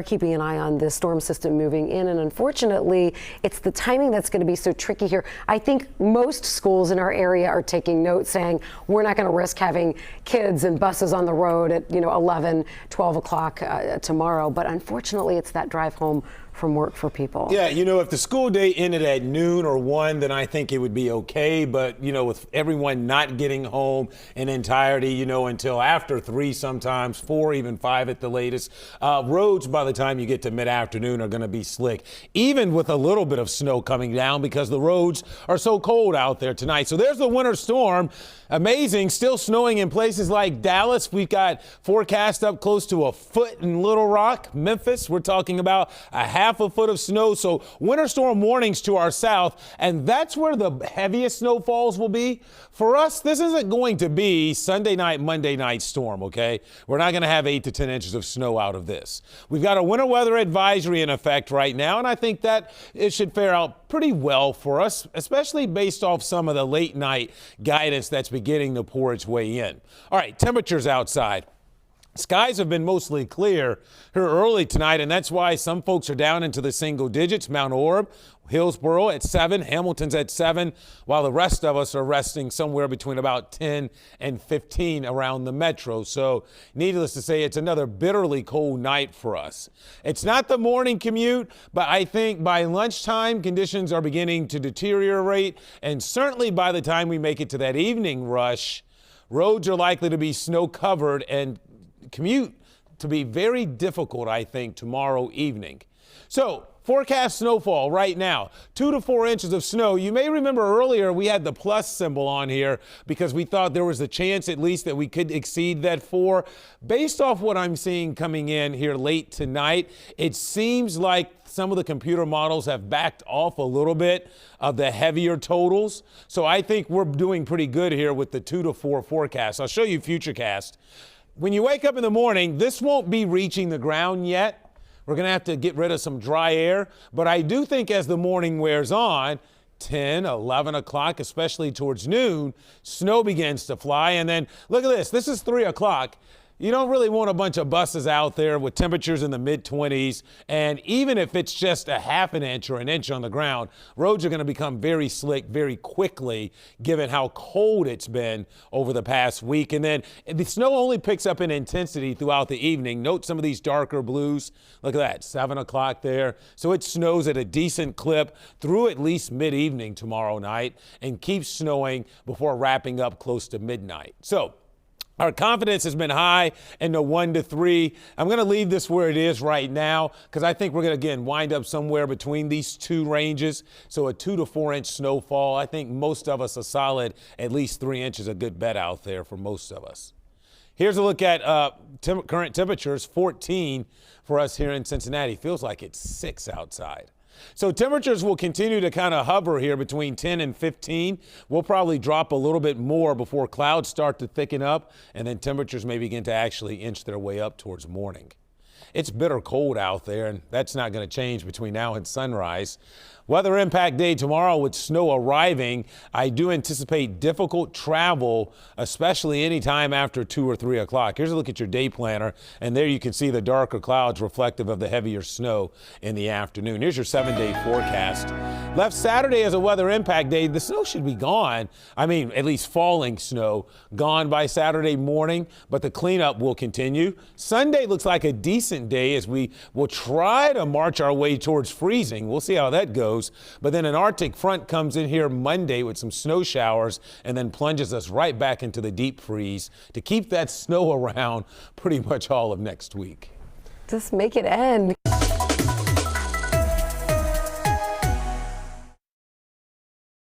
Keeping an eye on this storm system moving in, and unfortunately it's the timing that's going to be so tricky here. I think most schools in our area are taking note, saying we're not going to risk having kids and buses on the road at 11, 12 o'clock tomorrow, but unfortunately it's that drive home from work for people. Yeah, if the school day ended at noon or 1, then I think it would be okay. But, with everyone not getting home in entirety, until after 3, sometimes 4, even 5 at the latest, roads by the time you get to mid-afternoon are going to be slick, even with a little bit of snow coming down because the roads are so cold out there tonight. So there's the winter storm. Amazing. Still snowing in places like Dallas. We've got forecast up close to a foot in Little Rock. Memphis, we're talking about a half a foot of snow. So winter storm warnings to our south, and that's where the heaviest snowfalls will be. For us, this isn't going to be Sunday night, Monday night storm, okay? We're not going to have 8 to 10 inches of snow out of this. We've got a winter weather advisory in effect right now, and I think that it should fare out pretty well for us, especially based off some of the late night guidance that's beginning to pour its way in. All right, temperatures outside. Skies have been mostly clear here early tonight, and that's why some folks are down into the single digits. Mount Orab, Hillsboro at 7, Hamilton's at 7, while the rest of us are resting somewhere between about 10 and 15 around the metro. So needless to say, it's another bitterly cold night for us. It's not the morning commute, but I think by lunchtime, conditions are beginning to deteriorate. And certainly by the time we make it to that evening rush, roads are likely to be snow covered and commute to be very difficult, I think, tomorrow evening. So forecast snowfall right now, 2 to 4 inches of snow. You may remember earlier we had the plus symbol on here because we thought there was a chance at least that we could exceed that 4. Based off what I'm seeing coming in here late tonight, it seems like some of the computer models have backed off a little bit of the heavier totals. So I think we're doing pretty good here with the 2 to 4 forecast. I'll show you Futurecast. When you wake up in the morning, this won't be reaching the ground yet. We're going to have to get rid of some dry air. But I do think as the morning wears on, 10, 11 o'clock, especially towards noon, snow begins to fly. And then look at this. This is 3 o'clock. You don't really want a bunch of buses out there with temperatures in the mid-20s. And even if it's just a half an inch or an inch on the ground, roads are going to become very slick very quickly, given how cold it's been over the past week. And then the snow only picks up in intensity throughout the evening. Note some of these darker blues. Look at that, 7 o'clock there. So it snows at a decent clip through at least mid-evening tomorrow night and keeps snowing before wrapping up close to midnight. So our confidence has been high in the 1 to 3. I'm going to leave this where it is right now because I think we're going to, again, wind up somewhere between these two ranges. So a 2 to 4 inch snowfall. I think most of us a solid at least 3 inches, a good bet out there for most of us. Here's a look at current temperatures, 14 for us here in Cincinnati. Feels like it's 6 outside. So temperatures will continue to kind of hover here between 10 and 15. We'll probably drop a little bit more before clouds start to thicken up, and then temperatures may begin to actually inch their way up towards morning. It's bitter cold out there, and that's not going to change between now and sunrise. Weather impact day tomorrow with snow arriving. I do anticipate difficult travel, especially anytime after 2 or 3 o'clock. Here's a look at your day planner, and there you can see the darker clouds reflective of the heavier snow in the afternoon. Here's your 7-day forecast. Left Saturday as a weather impact day. The snow should be gone. I mean, at least falling snow gone by Saturday morning, but the cleanup will continue. Sunday looks like a decent day as we will try to march our way towards freezing. We'll see how that goes. But then an Arctic front comes in here Monday with some snow showers and then plunges us right back into the deep freeze to keep that snow around pretty much all of next week. Just make it end.